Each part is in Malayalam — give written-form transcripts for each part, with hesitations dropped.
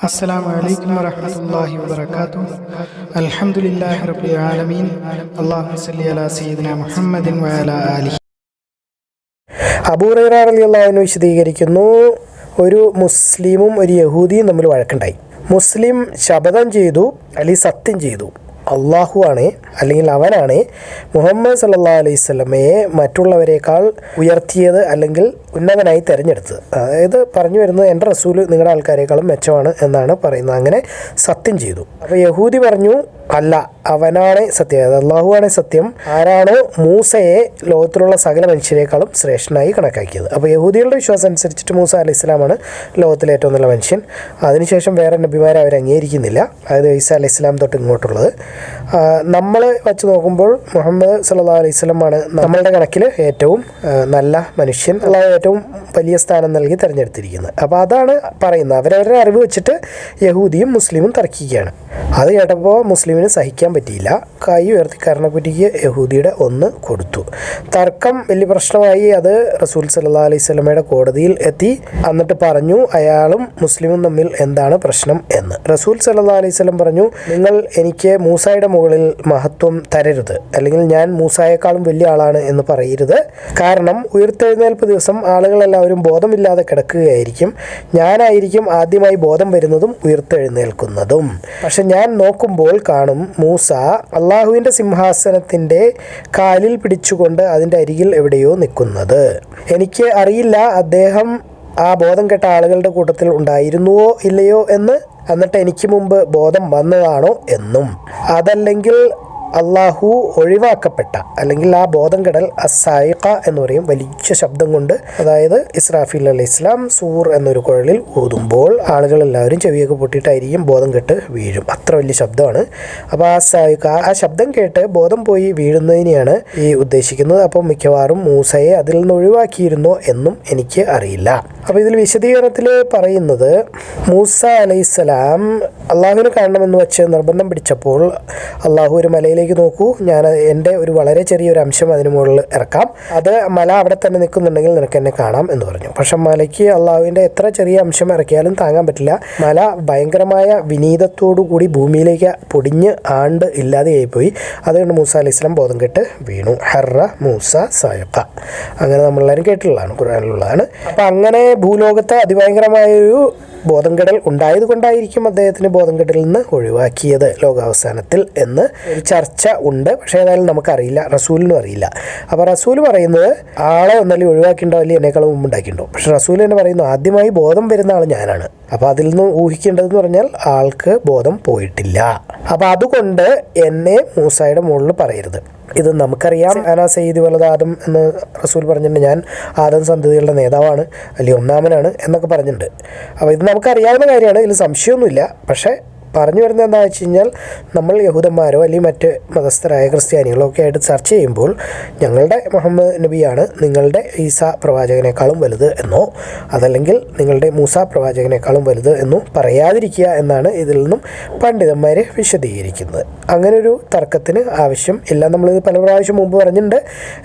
അസ്സലാമു അലൈക്കും വറഹ്മത്തുള്ളാഹി വബറകാതുഹു. അൽഹംദുലില്ലാഹി റബ്ബിൽ ആലമീൻ. അല്ലാഹുമ്മ സ്വല്ലി അലാ സയ്യിദിനാ മുഹമ്മദിൻ വഅലാ ആലിഹി. അബൂ ഹുറൈറ റളിയല്ലാഹു അൻഹു വിശദീകരിക്കുന്നു, ഒരു മുസ്ലിമും ഒരു യഹൂദിയും തമ്മിൽ വഴക്കുണ്ടായി. മുസ്ലിം ശപഥം ചെയ്തു, അല്ലെങ്കിൽ സത്യം ചെയ്തു, അള്ളാഹു ആണ് അല്ലെങ്കിൽ അവനാണ് മുഹമ്മദ് സല്ലല്ലാഹു അലൈഹി വസല്ലമയെ മറ്റുള്ളവരെക്കാൾ ഉയർത്തിയത് അല്ലെങ്കിൽ ഉന്നതനായി തിരഞ്ഞെടുത്തത്. അതായത് പറഞ്ഞു വരുന്നത് എൻ്റെ റസൂൽ നിങ്ങളുടെ ആൾക്കാരെക്കാളും മെച്ചമാണ് എന്നാണ് പറയുന്നത്. അങ്ങനെ സത്യം ചെയ്തു. അപ്പോൾ യഹൂദി പറഞ്ഞു, അല്ല, അവനാണ് സത്യം, അതായത് അള്ളാഹു ആണ് സത്യം. ആരാണോ മൂസയെ ലോകത്തിലുള്ള സകല മനുഷ്യരെക്കാളും ശ്രേഷ്ഠനായി കണക്കാക്കിയത്. അപ്പോൾ യഹൂദികളുടെ വിശ്വാസം അനുസരിച്ചിട്ട് മൂസ അലൈഹി ഇസ്ലാമാണ് ലോകത്തിലെ ഏറ്റവും നല്ല മനുഷ്യൻ. അതിനുശേഷം വേറെ നബിമാരെ അവർ അംഗീകരിക്കുന്നില്ല, അതായത് ഈസ അലൈഹി ഇസ്ലാം തൊട്ട് ഇങ്ങോട്ടുള്ളത്. നമ്മൾ വച്ച് നോക്കുമ്പോൾ മുഹമ്മദ് സല്ലല്ലാഹു അലൈഹി വസല്ലം ആണ് നമ്മളുടെ കണക്കിൽ ഏറ്റവും നല്ല മനുഷ്യൻ, അള്ളാഹു ഏറ്റവും വലിയ സ്ഥാനം നൽകി തിരഞ്ഞെടുത്തിരിക്കുന്നത്. അപ്പോൾ അതാണ് പറയുന്നത്. അവരവരുടെ അറിവ് വെച്ചിട്ട് യഹൂദിയും മുസ്ലിമും തർക്കിക്കുകയാണ്. അത് കേട്ടപ്പോൾ മുസ്ലിമിന് സഹിക്കാൻ പറ്റിയില്ല. കൈ ഉയർത്തി കരണക്കുറ്റിക്ക് യഹൂദിയുടെ ഒന്ന് കൊടുത്തു. തർക്കം വലിയ പ്രശ്നമായി. അത് റസൂൽ സല്ലല്ലാഹു അലൈഹി വസല്ലമയുടെ കോടതിയിൽ എത്തി. എന്നിട്ട് പറഞ്ഞു, അയാളും മുസ്ലിമും തമ്മിൽ എന്താണ് പ്രശ്നം എന്ന്. റസൂൽ സല്ലല്ലാഹു അലൈഹി വസല്ലം പറഞ്ഞു, നിങ്ങൾ എനിക്ക് മൂസായുടെ മുകളിൽ മഹത്വം തരരുത്, അല്ലെങ്കിൽ ഞാൻ മൂസായേക്കാളും വലിയ ആളാണ് എന്ന് പറയരുത്. കാരണം ഉയർത്തെഴുന്നേൽപ്പ് ദിവസം ആളുകളെല്ലാവരും ബോധമില്ലാതെ കിടക്കുകയായിരിക്കും. ഞാനായിരിക്കും ആദ്യമായി ബോധം വരുന്നതും ഉയർത്തെഴുന്നേൽക്കുന്നതും. പക്ഷെ ഞാൻ നോക്കുമ്പോൾ കാണും മൂസ അള്ളാഹുവിൻ്റെ സിംഹാസനത്തിൻ്റെ കാലിൽ പിടിച്ചുകൊണ്ട് അതിൻ്റെ അരികിൽ എവിടെയോ നിൽക്കുന്നത്. എനിക്ക് അറിയില്ല അദ്ദേഹം ആ ബോധം കെട്ട ആളുകളുടെ കൂട്ടത്തിൽ ഉണ്ടായിരുന്നുവോ ഇല്ലയോ എന്ന്, എന്നിട്ട് എനിക്ക് മുമ്പ് ബോധം വന്നതാണോ എന്നും. അതല്ലെങ്കിൽ അള്ളാഹു ഒഴിവാക്കപ്പെട്ട, അല്ലെങ്കിൽ ആ ബോധം കെടൽ അസായിഖ എന്ന് പറയും, വലിയ ശബ്ദം കൊണ്ട്. അതായത് ഇസ്രാഫീൽ അലൈഹി ഇസ്ലാം സൂർ എന്നൊരു കുഴലിൽ ഊതുമ്പോൾ ആളുകളെല്ലാവരും ചെവിയൊക്കെ പൊട്ടിയിട്ടായിരിക്കും ബോധം കെട്ട് വീഴും. അത്ര വലിയ ശബ്ദമാണ്. അപ്പോൾ ആ സായിഖ, ആ ശബ്ദം കേട്ട് ബോധം പോയി വീഴുന്നതിനെയാണ് ഈ ഉദ്ദേശിക്കുന്നത്. അപ്പോൾ മിക്കവാറും മൂസയെ അതിൽ നിന്ന് ഒഴിവാക്കിയിരുന്നോ എന്നും എനിക്ക് അറിയില്ല. അപ്പോൾ ഇതിൽ വിശദീകരണത്തിൽ പറയുന്നത്, മൂസ അലൈഹിസ്സലാം അള്ളാഹുവിനെ കാണണമെന്ന് വെച്ച് നിർബന്ധം പിടിച്ചപ്പോൾ അള്ളാഹു ഒരു മലയിലേക്ക് നോക്കൂ, ഞാൻ എൻ്റെ ഒരു വളരെ ചെറിയൊരു അംശം അതിന് മുകളിൽ ഇറക്കാം, അത് മല അവിടെ തന്നെ നിൽക്കുന്നുണ്ടെങ്കിൽ നിനക്ക് എന്നെ കാണാം എന്ന് പറഞ്ഞു. പക്ഷെ മലയ്ക്ക് അള്ളാഹുവിൻ്റെ എത്ര ചെറിയ അംശം ഇറക്കിയാലും താങ്ങാൻ പറ്റില്ല. മല ഭയങ്കരമായ വിനീതത്തോടു കൂടി ഭൂമിയിലേക്ക് പൊടിഞ്ഞ് ആണ്ട് ഇല്ലാതെയായിപ്പോയി. അതുകൊണ്ട് മൂസ അലൈഹി ഇസ്ലാം ബോധം കെട്ട് വീണു. ഹർറ മൂസ സായഖ, അങ്ങനെ നമ്മളെല്ലാവരും കേട്ടിട്ടുള്ളതാണ്, ഖുർആനിലുള്ളതാണ്. അപ്പം അങ്ങനെ ഭൂലോകത്ത് അതിഭയങ്കരമായൊരു ബോധം കെടൽ ഉണ്ടായത് കൊണ്ടായിരിക്കും അദ്ദേഹത്തിന് ബോധം കെടലിൽ നിന്ന് ഒഴിവാക്കിയത് ലോകാവസാനത്തിൽ എന്ന് ഒരു ചർച്ച ഉണ്ട്. പക്ഷേ ഏതായാലും നമുക്കറിയില്ല, റസൂലിനും അറിയില്ല. അപ്പോൾ റസൂൽ പറയുന്നത് ആളെ ഒന്നല്ലേ ഒഴിവാക്കിണ്ടോ, അല്ലെങ്കിൽ എന്നെക്കാളും മുമ്പ് ഉണ്ടാക്കിയിട്ടുണ്ടോ. പക്ഷേ റസൂൽ തന്നെ പറയുന്നു, ആദ്യമായി ബോധം വരുന്ന ആൾ ഞാനാണ്. അപ്പോൾ അതിൽ നിന്ന് ഊഹിക്കേണ്ടതെന്ന് പറഞ്ഞാൽ ആൾക്ക് ബോധം പോയിട്ടില്ല. അപ്പോൾ അതുകൊണ്ട് എന്നെ മൂസായുടെ മുകളിൽ പറയരുത്. ഇത് നമുക്കറിയാം. അനാ സയ്യിദി വലദ് ആദം എന്ന് റസൂൽ പറഞ്ഞിട്ടുണ്ട്. ഞാൻ ആദം സന്തതികളുടെ നേതാവാണ്, അല്ലെങ്കിൽ ഒന്നാമനാണ് എന്നൊക്കെ പറഞ്ഞിട്ടുണ്ട്. അപ്പോൾ ഇത് നമുക്കറിയാവുന്ന കാര്യമാണ്, ഇതിൽ സംശയമൊന്നുമില്ല. പക്ഷേ പറഞ്ഞു വരുന്നത് എന്താണെന്ന് വെച്ച് കഴിഞ്ഞാൽ, നമ്മൾ യഹൂദന്മാരോ അല്ലെങ്കിൽ മറ്റ് മതസ്ഥരായ ക്രിസ്ത്യാനികളോ ഒക്കെ ആയിട്ട് ചർച്ച ചെയ്യുമ്പോൾ ഞങ്ങളുടെ മുഹമ്മദ് നബിയാണ് നിങ്ങളുടെ ഈസ പ്രവാചകനേക്കാളും വലുത് എന്നോ, അതല്ലെങ്കിൽ നിങ്ങളുടെ മൂസ പ്രവാചകനേക്കാളും വലുത് എന്നോ പറയാതിരിക്കുക എന്നാണ് ഇതിൽ നിന്നും പണ്ഡിതന്മാർ വിശദീകരിക്കുന്നത്. അങ്ങനൊരു തർക്കത്തിന് ആവശ്യം ഇല്ല. നമ്മളിത് പല പ്രാവശ്യം മുമ്പ് പറഞ്ഞിട്ടുണ്ട്,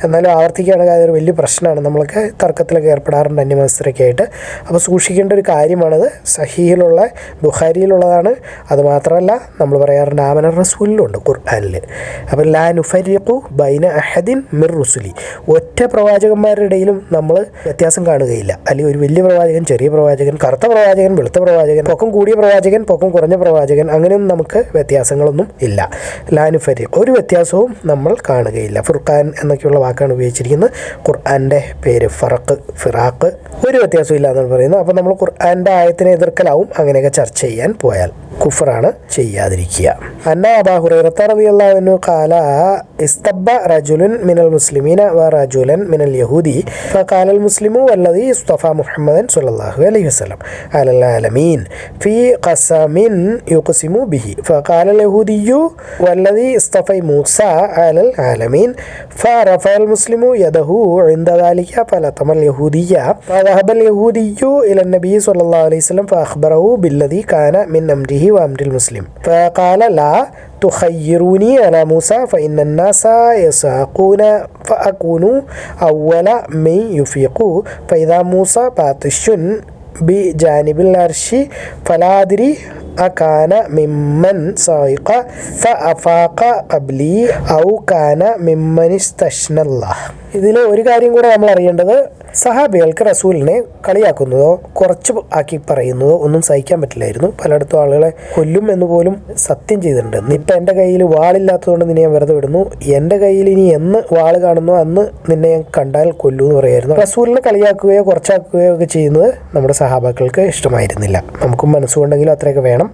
എന്നാലും ആവർത്തിക്കുകയാണെങ്കിൽ അതൊരു വലിയ പ്രശ്നമാണ്. നമ്മളൊക്കെ തർക്കത്തിലൊക്കെ ഏർപ്പെടാറുണ്ട് അന്യമതസ്ഥരൊക്കെ ആയിട്ട്. അപ്പോൾ സൂക്ഷിക്കേണ്ട ഒരു കാര്യമാണത്. സഹീഹിലുള്ള ബുഖാരിയിലുള്ളതാണ്. അതുമാത്രമല്ല, നമ്മൾ പറയാറുണ്ട് ആമന റസൂലിലുണ്ട് ഖുർആനിൽ. അപ്പോൾ ലാ നുഫരിഖു ബൈന അഹദിൻ മിർ റുസുലി, ഒറ്റ പ്രവാചകന്മാരുടെ ഇടയിലും നമ്മൾ വ്യത്യാസം കാണുകയില്ല. അല്ലെങ്കിൽ ഒരു വലിയ പ്രവാചകൻ, ചെറിയ പ്രവാചകൻ, കറുത്ത പ്രവാചകൻ, വെളുത്ത പ്രവാചകൻ, പൊക്കം കൂടിയ പ്രവാചകൻ, പൊക്കം കുറഞ്ഞ പ്രവാചകൻ, അങ്ങനെയൊന്നും നമുക്ക് വ്യത്യാസങ്ങളൊന്നും ഇല്ല. ലാ നുഫരിഖ്, ഒരു വ്യത്യാസവും നമ്മൾ കാണുകയില്ല. ഫുർഖാൻ എന്നൊക്കെയുള്ള വാക്കാണ് ഉപയോഗിച്ചിരിക്കുന്നത്. ഖുർആൻ്റെ പേര് ഫറഖ്, ഫിറാഖ്, ഒരു വ്യത്യാസവും ഇല്ല എന്നാണ് പറയുന്നത്. അപ്പോൾ നമ്മൾ ഖുർആൻ്റെ ആയത്തിനെ എതിർക്കലാവും അങ്ങനെയൊക്കെ ചർച്ച ചെയ്യാൻ പോയാൽ. കുഫറാണ് ചെയ്യാതിരിക്കുക. അന്ന അബൂ ഹുറൈറ റളിയല്ലാഹു അൻഹു ഖാല ഇസ്തബ്ബ റജുലുൻ മിനൽ മുസ്ലിമീന വ റജുലൻ മിനൽ യഹൂദി ഫഖാല അൽ മുസ്ലിമു വല്ലദി ഇസ്തഫ മുഹമ്മദൻ സ്വല്ലല്ലാഹു അലൈഹി വസല്ലം അലൽ ആലമീൻ ഫീ ഖസമിൻ യുഖ്സിമു ബിഹി ഫഖാല അൽ യഹൂദിയു വല്ലദി ഇസ്തഫ മൂസ അലൽ ആലമീൻ ഫറഫഅ അൽ മുസ്ലിമു യദഹു ഇൻദ ദാലിക ഫലതമ അൽ യഹൂദിയ ഫദഹബ അൽ യഹൂദിയു ഇല നബി സ്വല്ലല്ലാഹു അലൈഹി വസല്ലം ഫഅഖ്ബറഹു ബില്ലദി കാന മിൻ അംരിഹി وأمر المسلم فقال لا تخيروني على موسى فإن الناس يساقون فأكون أول من يفيق فإذا موسى باطش ബി ജാനിബിൽ അർശി ഫലാദിരി അകാന മിമ്മൻ സൈഖ ഫഅഫാഖ ഖബ്ലി ഔ കാന മിമ്മനിസ്തശ്നല്ലാഹ്. ഇതിൽ ഒരു കാര്യം കൂടെ നമ്മൾ അറിയേണ്ടത്, സഹാബികൾക്ക് റസൂലിനെ കളിയാക്കുന്നതോ കുറച്ച് ആക്കി പറയുന്നതോ ഒന്നും സഹിക്കാൻ പറ്റില്ലായിരുന്നു. പലയിടത്തും ആളുകളെ കൊല്ലും എന്ന് പോലും സത്യം ചെയ്തിട്ടുണ്ട്. ഇപ്പം എൻ്റെ കയ്യിൽ വാളില്ലാത്തതുകൊണ്ട് നിന്നെ ഞാൻ വെറുതെ വിടുന്നു, എൻ്റെ കയ്യിൽ ഇനി എന്ന് വാൾ കാണുന്നു അന്ന് നിന്നെ ഞാൻ കണ്ടാൽ കൊല്ലൂ എന്ന് പറയായിരുന്നു. റസൂലിനെ കളിയാക്കുകയോ കുറച്ചാക്കുകയോ ഒക്കെ ചെയ്യുന്നത് നമ്മുടെ സഹാബാക്കൾക്ക് ഇഷ്ടമായിരുന്നില്ല. നമുക്കും മനസ്സുകൊണ്ടെങ്കിലും അത്രയൊക്കെ വേണം.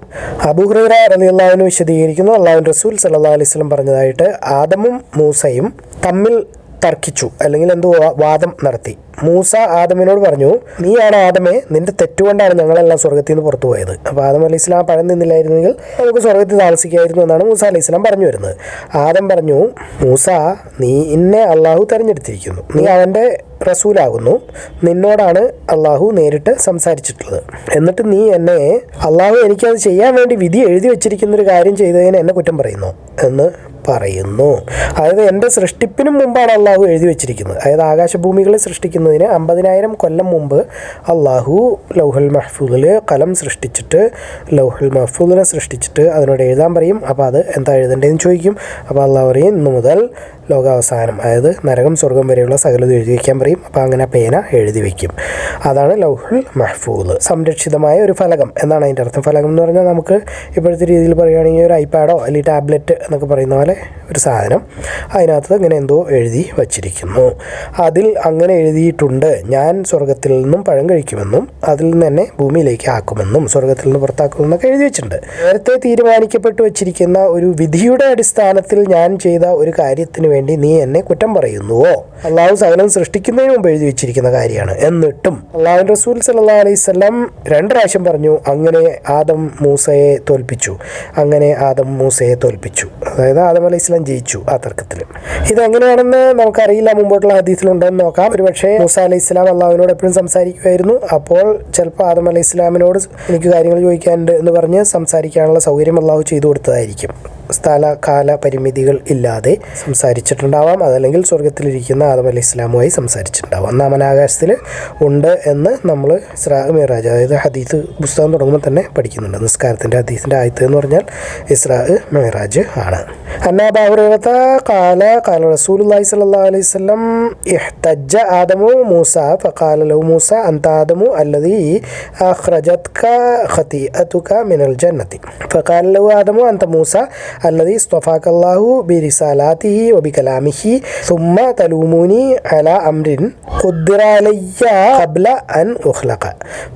അബൂ ഹുറൈറ റളിയല്ലാഹു അൻഹു വിശദീകരിക്കുന്നു, അല്ലാഹുവിൻ്റെ റസൂൽ സല്ലല്ലാഹു അലൈഹി വസല്ലം പറഞ്ഞതായിട്ട്, ആദമും മൂസയും തമ്മിൽ തർക്കിച്ചു, അല്ലെങ്കിൽ എന്തോ വാദം നടത്തി. മൂസ ആദമിനോട് പറഞ്ഞു, നീയാണ് ആദമേ, നിന്റെ തെറ്റുകൊണ്ടാണ് ഞങ്ങളെല്ലാം സ്വർഗത്തിൽ നിന്ന് പുറത്തു പോയത്. അപ്പോൾ ആദം അലൈഹി സ്വലാം പഴം നിന്നില്ലായിരുന്നെങ്കിൽ നമുക്ക് സ്വർഗത്തിൽ താമസിക്കായിരുന്നു എന്നാണ് മൂസ അലൈഹി സ്വലാം പറഞ്ഞു വരുന്നത്. ആദം പറഞ്ഞു, മൂസ, നീ എന്നെ അള്ളാഹു തിരഞ്ഞെടുത്തിരിക്കുന്നു, നീ അവൻ്റെ റസൂലാകുന്നു, നിന്നോടാണ് അള്ളാഹു നേരിട്ട് സംസാരിച്ചിട്ടുള്ളത്. എന്നിട്ട് നീ എന്നെ, അള്ളാഹു എനിക്കത് ചെയ്യാൻ വേണ്ടി വിധി എഴുതി വെച്ചിരിക്കുന്നൊരു കാര്യം ചെയ്തതിന് എന്നെ കുറ്റം പറയുന്നു എന്ന് പറയുന്നു. അതായത് എൻ്റെ സൃഷ്ടിപ്പിനും മുമ്പാണ് അള്ളാഹു എഴുതി വെച്ചിരിക്കുന്നത്. അതായത് ആകാശഭൂമികളെ സൃഷ്ടിക്കുന്നതിന് 50,000 കൊല്ലം മുമ്പ് അള്ളാഹു ലൗഹുൽ മഹ്ഫൂദിൽ കലം സൃഷ്ടിച്ചിട്ട്, ലൗഹുൽ മഹ്ഫൂദിനെ സൃഷ്ടിച്ചിട്ട് അതിനോട് എഴുതാൻ പറയും. അപ്പോൾ അത് എന്താ എഴുതേണ്ടതെന്ന് ചോദിക്കും. അപ്പോൾ അള്ളാഹു പറയും, ഇന്നു മുതൽ ലോകാവസാനം, അതായത് നരകം സ്വർഗം വരെയുള്ള സകലത് എഴുതി വയ്ക്കാൻ പറയും. അപ്പോൾ അങ്ങനെ പേന എഴുതി വയ്ക്കും. അതാണ് ലൗഹുൽ മഹ്ഫൂദ്. സംരക്ഷിതമായ ഒരു ഫലകം എന്നാണ് അതിൻ്റെ അർത്ഥം. ഫലകം എന്ന് പറഞ്ഞാൽ നമുക്ക് ഇപ്പോഴത്തെ രീതിയിൽ പറയുകയാണെങ്കിൽ ഒരു ഐപാഡോ അല്ലെങ്കിൽ ടാബ്ലറ്റ് എന്നൊക്കെ പറയുന്ന പോലെ ഒരു സാധനം, അതിനകത്ത് ഇങ്ങനെ എന്തോ എഴുതി വച്ചിരിക്കുന്നു. അതിൽ അങ്ങനെ എഴുതിയിട്ടുണ്ട്, ഞാൻ സ്വർഗത്തിൽ നിന്നും പഴം കഴിക്കുമെന്നും അതിൽ നിന്ന് തന്നെ ഭൂമിയിലേക്ക് ആക്കുമെന്നും സ്വർഗത്തിൽ നിന്ന് പുറത്താക്കുമെന്നൊക്കെ എഴുതി വെച്ചിട്ടുണ്ട്. നേരത്തെ തീരുമാനിക്കപ്പെട്ടു വച്ചിരിക്കുന്ന ഒരു വിധിയുടെ അടിസ്ഥാനത്തിൽ ഞാൻ ചെയ്ത ഒരു കാര്യത്തിന് വേണ്ടി നീ എന്നെ കുറ്റം പറയുന്നുവോ? അള്ളാഹു സകലം സൃഷ്ടിക്കുന്നതിന് മുമ്പ് എഴുതി വെച്ചിരിക്കുന്ന കാര്യമാണ്. എന്നിട്ടും അള്ളാഹുവിൻ്റെ റസൂൽ സല്ലല്ലാഹു അലൈഹി വസല്ലം 2 പ്രാവശ്യം പറഞ്ഞു, അങ്ങനെ ആദം മൂസയെ തോൽപ്പിച്ചു, അങ്ങനെ ആദം മൂസയെ തോൽപ്പിച്ചു. അതായത് ആദം അലൈഹി സ്വലാം ജയിച്ചു ആ തർക്കത്തിൽ. ഇതെങ്ങനെയാണെന്ന് നമുക്കറിയില്ല, മുമ്പോട്ടുള്ള ഹദീസിലുണ്ടോയെന്ന് നോക്കാം. ഒരു പക്ഷേ മൂസ അലൈഹി സ്വലാം അള്ളാഹുവിനോട് എപ്പോഴും സംസാരിക്കുമായിരുന്നു. അപ്പോൾ ചിലപ്പോൾ ആദം അലൈഹി സ്വലാമിനോട് എനിക്ക് കാര്യങ്ങൾ ചോദിക്കാനുണ്ട് എന്ന് പറഞ്ഞ് സംസാരിക്കാനുള്ള സൗകര്യം അള്ളാഹു ചെയ്തു കൊടുത്തതായിരിക്കും. സ്ഥല കാല പരിമിതികൾ ഇല്ലാതെ സംസാരിച്ചിട്ടുണ്ടാവാം. അതല്ലെങ്കിൽ സ്വർഗത്തിലിരിക്കുന്ന ആദം അലൈഹി ഇസ്ലാമുമായി സംസാരിച്ചിട്ടുണ്ടാവാം. നാമൻ ആകാശത്തിൽ ഉണ്ട് എന്ന് നമ്മൾ ഇസ്രാ മിറാജ്, അതായത് ഹദീസ് പുസ്തകം തുടങ്ങുമ്പോൾ തന്നെ പഠിക്കുന്നുണ്ട്. നിസ്കാരത്തിൻ്റെ ഹദീസിൻ്റെ ആയത്ത് എന്ന് പറഞ്ഞാൽ ഇസ്രാ മിറാജ് ആണ്. അന്ന അബൂ ഹുറൈറത ഖാല ഖാല റസൂലുള്ളാഹി സ്വല്ലല്ലാഹു അലൈഹി വസല്ലം ഇഹ്തജ്ജ ആദമു മൂസ ഫഖാല ലഹു മൂസ അൻത ആദമു അല്ലദീ അഖ്റജത്ക ഖതീഅതുക മിനൽ ജന്നതി ഫഖാല ലഹു ആദമു അൻത മൂസ الذي اصطفاك الله برسالاته وبكلامه ثم تلوموني على أمر قدر علي قبل أن أخلق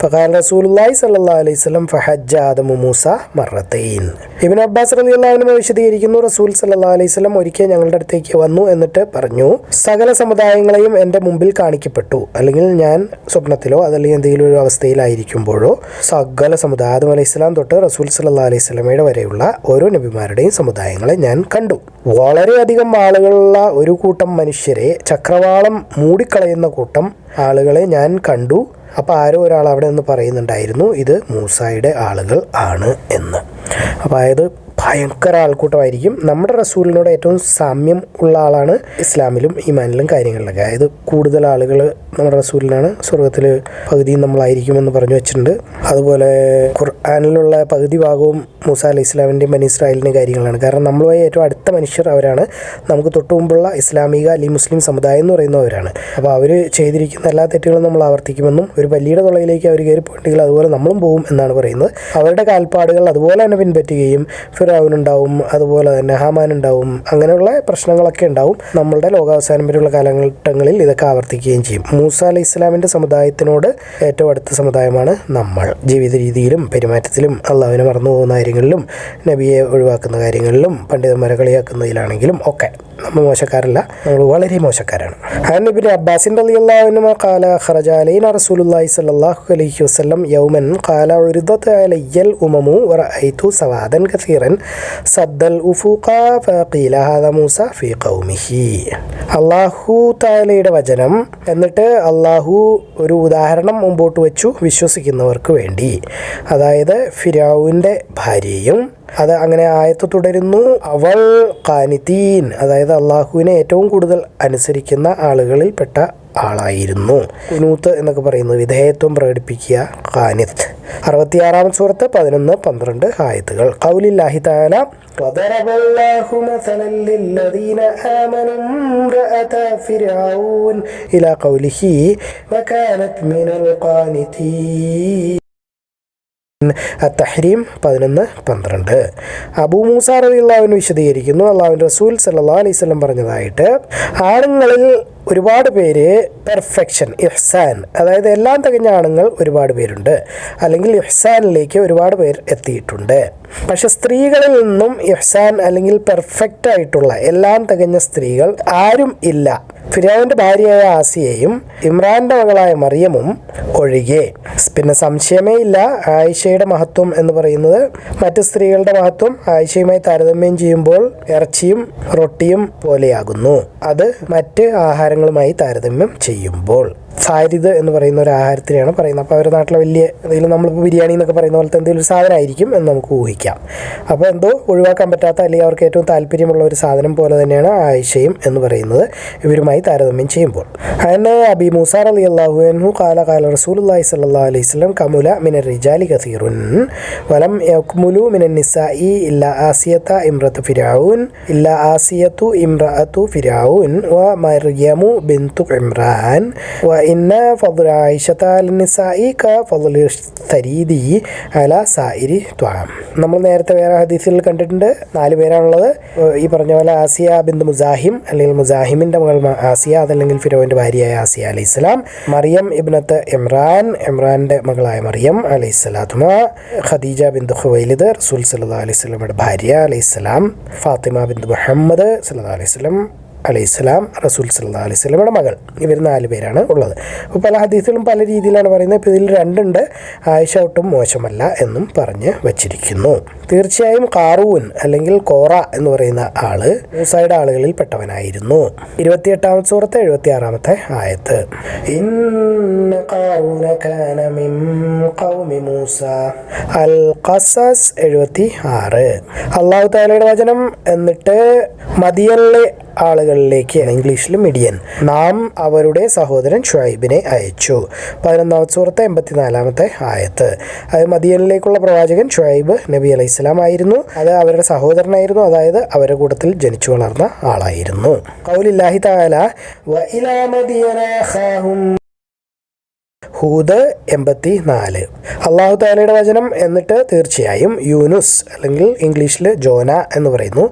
فقال رسول الله صلى الله عليه وسلم فحج آدم موسى مرتين. ഇബ്നു അബ്ബാസ് റളിയല്ലാഹു അൻഹു വിശദീകരിക്കുന്നു, റസൂൽ സല്ലല്ലാഹു അലൈഹി വസല്ലം ഒരിക്കൽ ഞങ്ങളുടെ അടുത്തേക്ക് വന്നു, എന്നിട്ട് പറഞ്ഞു, സകല സമുദായങ്ങളെയും എൻ്റെ മുമ്പിൽ കാണിക്കപ്പെട്ടു. അല്ലെങ്കിൽ ഞാൻ സ്വപ്നത്തിലോ അതല്ലെങ്കിൽ എന്തെങ്കിലും ഒരു അവസ്ഥയിലായിരിക്കുമ്പോഴോ സകല സമുദായം ആദം അലൈഹി സ്വലാം തൊട്ട് റസൂൽ സല്ലല്ലാഹു അലൈഹി വസല്ലമയുടെ വരെയുള്ള ഓരോ നബിമാരുടെയും സമുദായങ്ങളെ ഞാൻ കണ്ടു. വളരെയധികം ആളുകളുള്ള ഒരു കൂട്ടം മനുഷ്യരെ, ചക്രവാളം മൂടിക്കളയുന്ന കൂട്ടം ആളുകളെ ഞാൻ കണ്ടു. അപ്പോൾ ആരോ ഒരാൾ അവിടെ നിന്ന് പറയുന്നുണ്ടായിരുന്നു, ഇത് മൂസായുടെ ആളുകൾ ആണ് എന്ന്. അപ്പോൾ അതായത് ഭയങ്കര ആൾക്കൂട്ടമായിരിക്കും. നമ്മുടെ റസൂലിനോട് ഏറ്റവും സാമ്യം ഉള്ള ആളാണ് ഇസ്ലാമിലും ഈമാനിലും കാര്യങ്ങളിലൊക്കെ. അതായത് കൂടുതൽ ആളുകൾ നമ്മുടെ റസൂലിനാണ്, സ്വർഗത്തിൽ പകുതിയും നമ്മളായിരിക്കുമെന്ന് പറഞ്ഞു വെച്ചിട്ടുണ്ട്. അതുപോലെ ഖുർആനിലുള്ള പകുതി ഭാഗവും മൂസ അലൈഹി ഇസ്ലാമിൻ്റെയും ബനി ഇസ്രായേലിൻ്റെയും കാര്യങ്ങളാണ്. കാരണം നമ്മളുമായി ഏറ്റവും അടുത്ത മനുഷ്യർ അവരാണ്. നമുക്ക് തൊട്ടു മുമ്പുള്ള ഇസ്ലാമിക അല്ലെങ്കിൽ മുസ്ലിം സമുദായം എന്ന് പറയുന്നവരാണ്. അപ്പോൾ അവർ ചെയ്തിരിക്കുന്ന എല്ലാ തെറ്റുകളും നമ്മൾ ആവർത്തിക്കുമെന്നും ഒരു പല്ലിയുടെ തുളയിലേക്ക് അവർ കയറി പോയിട്ടുണ്ടെങ്കിൽ അതുപോലെ നമ്മളും പോകും എന്നാണ് പറയുന്നത്. അവരുടെ കാൽപ്പാടുകൾ അതുപോലെ തന്നെ പിൻപറ്റുകയും ഫിറഔനുണ്ടാവും, അതുപോലെ തന്നെ ഹാമാൻ ഉണ്ടാവും, അങ്ങനെയുള്ള പ്രശ്നങ്ങളൊക്കെ ഉണ്ടാവും. നമ്മളുടെ ലോകാവസാനം വരെയുള്ള കാലഘട്ടങ്ങളിൽ ഇതൊക്കെ ആവർത്തിക്കുകയും ചെയ്യും. മൂസ അലൈഹി ഇസ്ലാമിൻ്റെ സമുദായത്തിനോട് ഏറ്റവും അടുത്ത സമുദായമാണ് നമ്മൾ. ജീവിത രീതിയിലും പെരുമാറ്റത്തിലും അള്ളാഹുവിനെ മറന്നു പോകുന്ന കാര്യങ്ങളിലും നബിയെ ഒഴിവാക്കുന്ന കാര്യങ്ങളിലും പണ്ഡിതന്മാരെ കളിയാക്കുന്നതിലാണെങ്കിലും ഒക്കെ നമ്മൾ മോശക്കാരല്ല, നമ്മൾ വളരെ മോശക്കാരാണ്. ഇബ്നു അബ്ബാസ് റളിയല്ലാഹു അൻഹു ഖാല ഖറജ അലൈനാ റസൂലുള്ളാഹി സ്വല്ലല്ലാഹു അലൈഹി വസല്ലം യൗമൻ ഖാല ഉരിദത അലയ്യൽ ഉമമു വറഅയ്തു സവാദൻ കസീറൻ സദ്ദൽ ഉഫൂഖ ഫഖീല ഹാദാ മൂസ ഫീ ഖൗമിഹി. അല്ലാഹു തആലയുടെ വചനം. എന്നിട്ട് അല്ലാഹു ഒരു ഉദാഹരണം മുമ്പോട്ട് വെച്ചു വിശ്വസിക്കുന്നവർക്ക് വേണ്ടി. അതായത് ഫിറഔന്റെ ഭാര്യയും, അത് അങ്ങനെ ആയത്ത് തുടരുന്നു, അവൾ ഖാനിതീൻ, അതായത് അതായത് അള്ളാഹുവിനെ ഏറ്റവും കൂടുതൽ അനുസരിക്കുന്ന ആളുകളിൽ പെട്ട ആളായിരുന്നു. കുനൂത്ത് എന്നൊക്കെ പറയുന്നത് വിധേയത്വം പ്രകടിപ്പിക്കുക, ഖാനിത്ത്. 66 സൂറത്ത് 11-12 ആയത്തുകൾ. ഖൗലില്ലാഹി തആല വദറബല്ലാഹു മസലൻ ലില്ലദീന ആമനൂ ഇംറഅത ഫിർഔൻ ഇലാ ഖൗലിഹി വകാനത് മിനൽ ഖാനിതീൻ. അത്തഹ്രീം 11-12. അബൂ മൂസ റളിയല്ലാഹു അൻഹു വിശദീകരിക്കുന്നു, അല്ലാഹുവിൻ്റെ റസൂൽ സല്ലല്ലാഹു അലൈഹി വസല്ലം പറഞ്ഞതായിട്ട്, ആണുങ്ങളിൽ ഒരുപാട് പേര് പെർഫെക്ഷൻ, ഇഹ്സാൻ, അതായത് എല്ലാം തികഞ്ഞ ആണുങ്ങൾ ഒരുപാട് പേരുണ്ട്, അല്ലെങ്കിൽ ഇഹ്സാനിലേക്ക് ഒരുപാട് പേർ എത്തിയിട്ടുണ്ട്. പക്ഷെ സ്ത്രീകളിൽ നിന്നും ഇഹ്സാൻ അല്ലെങ്കിൽ പെർഫെക്റ്റ് ആയിട്ടുള്ള എല്ലാം തികഞ്ഞ സ്ത്രീകൾ ആരും ഇല്ല, ഫിർഔന്റെ ഭാര്യയായ ആസിയയും ഇമ്രാന്റെ മകളായ മറിയമും ഒഴികെ. പിന്നെ സംശയമേ ഇല്ല, ആയിഷയുടെ മഹത്വം എന്ന് പറയുന്നത് മറ്റ് സ്ത്രീകളുടെ മഹത്വം ആയിഷയുമായി താരതമ്യം ചെയ്യുമ്പോൾ ഇറച്ചിയും റൊട്ടിയും പോലെയാകുന്നു, അത് മറ്റ് ആഹാരങ്ങളുമായി താരതമ്യം ചെയ്യുമ്പോൾ. സാരിദ് എന്ന് പറയുന്ന ഒരു ആഹാരത്തിനെയാണ് പറയുന്നത്. അപ്പോൾ അവരുടെ നാട്ടിലെ വലിയ എന്തെങ്കിലും, നമ്മളിപ്പോൾ ബിരിയാണി എന്നൊക്കെ പറയുന്ന പോലത്തെ എന്തെങ്കിലും ഒരു സാധനമായിരിക്കും എന്ന് നമുക്ക് ഊഹിക്കാം. അപ്പോൾ എന്തോ ഒഴിവാക്കാൻ പറ്റാത്ത അല്ലെങ്കിൽ അവർക്ക് ഏറ്റവും താല്പര്യമുള്ള ഒരു സാധനം പോലെ തന്നെയാണ് ആയിഷയും എന്ന് പറയുന്നത് ഇവരുമായി താരതമ്യം ചെയ്യുമ്പോൾ. അങ്ങനെ അബീ മൂസ റളിയല്ലാഹു അൻഹു ഖാല ഖാല റസൂലുള്ളാഹി സ്വല്ലല്ലാഹു അലൈഹി വസല്ലം കമുല മിനർ റിജാലി കസീറുൻ വലം യക്മുലു മിനൻ നിസാഇ ഇല്ലാ ആസിയത ഇംറഅതു ഫിർഔൻ ഇല്ലാ ആസിയതു ഇംറഅതു ഫിർഔൻ വ മർയമു ബിൻതു ഇമ്രാൻ വ ഇന്ന ഫദ്ല ആയിഷത അലന്നിസാഇ കഫദ്ലി സരീദി അല സായിരി ത്വാം. നമ്മൾ നേരത്തെ വേറെ ഹദീസിൽ കണ്ടിട്ടുണ്ട്, 4 പേരാണുള്ളത്. ഈ പറഞ്ഞ പോലെ ആസിയ ബിന്ത് മുസാഹിം അല്ലെങ്കിൽ മുസാഹിമിൻ്റെ മകൾ ആസിയ, അതല്ലെങ്കിൽ ഫിറോവിൻ്റെ ഭാര്യയായ ആസിയ അലൈഹിസ്സലാം, മറിയം ഇബ്നത്ത് ഇമ്രാൻ, ഇമ്രാൻ്റെ മകളായ മറിയം അലൈഹിസ്സലാത്തുമ, ഖദീജ ബിന്ത് ഖുവൈലിദ് റസൂൽ സല്ലല്ലാഹു അലൈഹി വസല്ലമയുടെ ഭാര്യ അലൈഹിസ്സലാം, ഫാത്തിമ ബിന്ത് മുഹമ്മദ് സല്ലല്ലാഹു അലൈഹി വസല്ലം അലൈഹിസ്സലാം റസൂൽ സല്ലല്ലാഹു അലൈഹി വസല്ലമയുടെ മകൾ. ഇവർ 4 പേരാണ് ഉള്ളത്. അപ്പോൾ പല ഹദീസിലും പല രീതിയിലാണ് പറയുന്നത്. ഇപ്പോൾ ഇതിൽ 2 ഉണ്ട്, ആയിഷ ഒട്ടും മോശമല്ല എന്നും പറഞ്ഞ് വച്ചിരിക്കുന്നു. തീർച്ചയായും ഖാറൂൻ അല്ലെങ്കിൽ കോറ എന്ന് പറയുന്ന ആള് മൂസയുടെ ആളുകളിൽ പെട്ടവനായിരുന്നു. 28 സൂറത്ത് 76 ആയത്ത്. ഇന്ന ഖാറൂന കാന മിൻ ഖൗമി മൂസ. അൽ ഖസസ് 76. അല്ലാഹു തആലയുടെ വചനം, എന്നിട്ട് മദിയനിലെ ആളുകളിലേക്ക്, ഇംഗ്ലീഷിൽ മിഡിയൻ, നാം അവരുടെ സഹോദരൻ ഷുഐബിനെ അയച്ചു. 11 സൂറത്ത് 84 ആയത്ത്. അത് മദിയനിലേക്കുള്ള പ്രവാചകൻ ഷുഐബ് നബി അലൈഹിസ്സലാം ആയിരുന്നു. അത് അവരുടെ സഹോദരനായിരുന്നു, അതായത് അവരുടെ കൂട്ടത്തിൽ ജനിച്ചു വളർന്ന ആളായിരുന്നു. ഖൗലില്ലാഹി തആല വ ഇലാ മദിയന അഖാഹും ഹൂദ് 84. അല്ലാഹു തആലയുടെ വചനം, എന്നിട്ട് തീർച്ചയായും യൂനുസ്, അല്ലെങ്കിൽ ഇംഗ്ലീഷിൽ ജോന എന്ന് പറയുന്നു.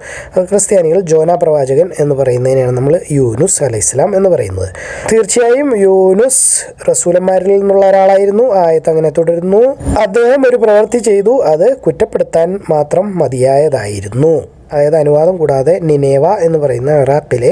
ക്രിസ്ത്യാനികൾ ജോന പ്രവാചകൻ എന്ന് പറയുന്നതിനാണ് നമ്മൾ യൂനുസ് അലൈഹിസ്സലാം എന്ന് പറയുന്നത്. തീർച്ചയായും യൂനുസ് റസൂലന്മാരിൽ നിന്നുള്ള ഒരാളായിരുന്നു. ആയത്ത് അങ്ങനെ തുടരുന്നു, അദ്ദേഹം ഒരു പ്രവൃത്തി ചെയ്തു, അത് കുറ്റപ്പെടുത്താൻ മാത്രം മതിയായതായിരുന്നു. അതായത് അനുവാദം കൂടാതെ നിനേവ എന്ന് പറയുന്ന ഇറാഖിലെ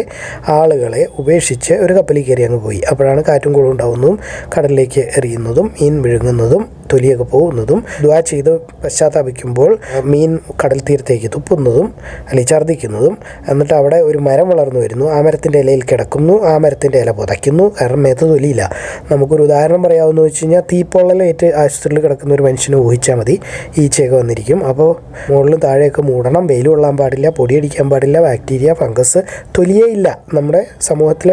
ആളുകളെ ഉപേക്ഷിച്ച് ഒരു കപ്പലിൽ കയറി അങ്ങ് പോയി. അപ്പോഴാണ് കാറ്റും കൂടെ ഉണ്ടാവുന്നതും കടലിലേക്ക് എറിയുന്നതും മീൻ വിഴുങ്ങുന്നതും തൊലിയൊക്കെ പോകുന്നതും ദുആ ചെയ്ത് പശ്ചാത്താപിക്കുമ്പോൾ മീൻ കടൽ തീരത്തേക്ക് തുപ്പുന്നതും അല്ലെങ്കിൽ ഛർദ്ദിക്കുന്നതും. എന്നിട്ട് അവിടെ ഒരു മരം വളർന്നു വരുന്നു, ആ മരത്തിൻ്റെ ഇലയിൽ കിടക്കുന്നു, ആ മരത്തിൻ്റെ ഇല പുതയ്ക്കുന്നു, കാരണം മേത്ത് തൊലിയില്ല. നമുക്കൊരു ഉദാഹരണം പറയാമെന്ന് വെച്ച് കഴിഞ്ഞാൽ, തീപ്പൊള്ളലേറ്റ് ആശുപത്രിയിൽ കിടക്കുന്ന ഒരു മനുഷ്യനെ ഊഹിച്ചാൽ മതി. ഈച്ചയൊക്കെ വന്നിരിക്കും. അപ്പോൾ മുകളിലും താഴെയൊക്കെ മൂടണം, വെയിൽ കൊള്ളാൻ പാടില്ല, പൊടിയടിക്കാൻ പാടില്ല, ബാക്ടീരിയ, ഫംഗസ്, തൊലിയേ ഇല്ല. നമ്മുടെ സമൂഹത്തിൽ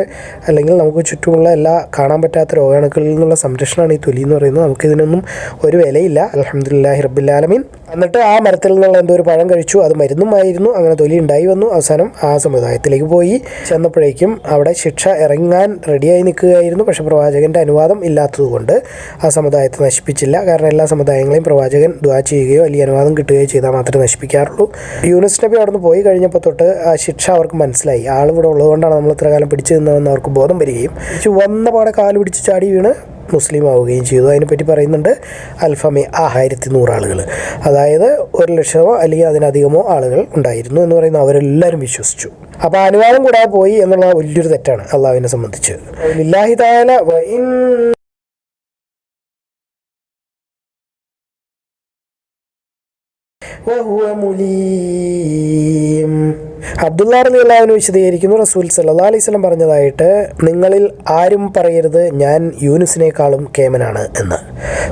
അല്ലെങ്കിൽ നമുക്ക് ചുറ്റുമുള്ള എല്ലാ കാണാൻ പറ്റാത്ത രോഗാണുക്കളിൽ നിന്നുള്ള സംരക്ഷണമാണ് ഈ തൊലി എന്ന് പറയുന്നത്. നമുക്കിതിനൊന്നും ഒരു വിലയില്ല. അൽഹംദുലില്ലാഹി റബ്ബിൽ ആലമീൻ. എന്നിട്ട് ആ മരത്തിൽ നിന്നുള്ള എന്തോ ഒരു പഴം കഴിച്ചു, അത് മരുന്നുമായിരുന്നു. അങ്ങനെ തൊലി ഉണ്ടായി വന്നു. അവസാനം ആ സമുദായത്തിലേക്ക് പോയി ചെന്നപ്പോഴേക്കും അവിടെ ശിക്ഷ ഇറങ്ങാൻ റെഡിയായി നിൽക്കുകയായിരുന്നു. പക്ഷെ പ്രവാചകൻ്റെ അനുവാദം ഇല്ലാത്തതുകൊണ്ട് ആ സമുദായത്തെ നശിപ്പിച്ചില്ല. കാരണം എല്ലാ സമുദായങ്ങളെയും പ്രവാചകൻ ദുആ ചെയ്യുകയോ അല്ലെങ്കിൽ അനുവാദം കിട്ടുകയോ ചെയ്താൽ മാത്രമേ നശിപ്പിക്കാറുള്ളൂ. യൂനുസ് നബി അവിടെ നിന്ന് പോയി കഴിഞ്ഞപ്പോൾ തൊട്ട് ആ ശിക്ഷ അവർക്ക് മനസ്സിലായി. ആളിവിടെ ഉള്ളതുകൊണ്ടാണ് നമ്മൾ ഇത്ര കാലം പിടിച്ചു നിന്നതെന്ന് അവർക്ക് ബോധം വരികയും ചുവന്ന പാടെ കാല് പിടിച്ച് ചാടി വീണ് മുസ്ലിം ആവുകയും ചെയ്തു. അതിനെപ്പറ്റി പറയുന്നുണ്ട് അൽഫമെ 1100 ആളുകൾ, അതായത് 100,000 അല്ലെങ്കിൽ അതിനധികമോ ആളുകൾ ഉണ്ടായിരുന്നു എന്ന് പറയുന്നു. അവരെല്ലാവരും വിശ്വസിച്ചു. അപ്പോൾ അനുവാദം കൂടാതെ പോയി എന്നുള്ള വലിയൊരു തെറ്റാണ് അള്ളാഹുവിനെ സംബന്ധിച്ച്. ലില്ലാഹി തആല വഹുവ മുലീം. അബ്ദുല്ലാ റളിയല്ലാഹു അൻഹു വിശദീകരിക്കുന്നു, റസൂൽ സല്ലല്ലാഹു അലൈഹി വസല്ലം പറഞ്ഞതായിട്ട്, നിങ്ങളിൽ ആരും പറയരുത് ഞാൻ യൂനുസിനേക്കാളും കേമനാണ് എന്ന്.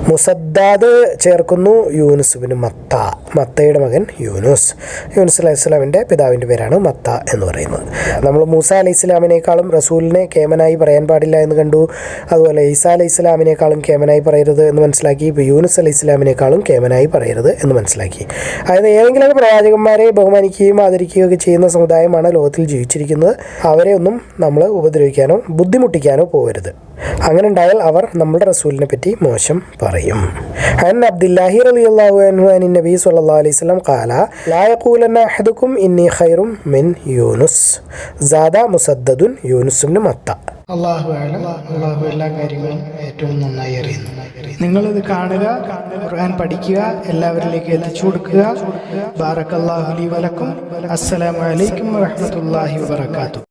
മുസദ്ദാദ് ചേർക്കുന്നു യൂനുസ് ബിൻ മത്ത, മത്തയുടെ മകൻ യൂനുസ്. യൂനുസ് അലൈഹി സ്വലാമിൻ്റെ പിതാവിൻ്റെ പേരാണ് മത്ത എന്ന് പറയുന്നത്. നമ്മൾ മൂസ അലൈഹി സ്വലാമിനേക്കാളും റസൂലിനെ കേമനായി പറയാൻ പാടില്ല എന്ന് കണ്ടു. അതുപോലെ ഈസാ അലൈഹി സ്വലാമിനേക്കാളും കേമനായി പറയരുത് എന്ന് മനസ്സിലാക്കി. ഇപ്പോൾ യൂനുസ് അലൈഹി സ്വലാമിനേക്കാളും കേമനായി പറയരുത് എന്ന് മനസ്സിലാക്കി. അതായത് ഏതെങ്കിലുമൊക്കെ പ്രവാചകന്മാരെ ബഹുമാനിക്കുകയും ആദരിക്കുകയും ഒക്കെ ചെയ്യുന്ന സമുദായമാണ് ലോകത്തിൽ ജീവിച്ചിരിക്കുന്നത്. അവരെ ഒന്നും നമ്മൾ ഉപദ്രവിക്കാനോ ബുദ്ധിമുട്ടിക്കാനോ പോകരുത്. അങ്ങനെ ഉണ്ടായാൽ അവർ നമ്മുടെ റസൂലിനെ പറ്റി മോശം പറയും. അൻ അബ്ദുല്ലാഹി റളിയല്ലാഹു അൻഹു അൻ നബി സ്വല്ലല്ലാഹു അലൈഹി വസല്ലം ഖാല ലാ യഖൂലന്ന അഹദുക്കും ഇന്നി ഖൈറും മിൻ യൂനുസ് സാദ മുസദ്ദദുൻ യൂനുസ് ഇബ്നു മത്ത. അല്ലാഹു അഅലം. അല്ലാഹു എല്ലാ കാര്യങ്ങളും ഏറ്റവും നന്നായി അറിയുന്നു. നിങ്ങളിത് കാണുക, ഖുർആൻ പഠിക്കുക, എല്ലാവരിലേക്ക് എത്തിച്ചു കൊടുക്കുക. ബാറക്കല്ലാഹു ലി വലക്കും. അസ്സലാമു അലൈക്കും വറഹ്മത്തുള്ളാഹി വബറകാതുഹു.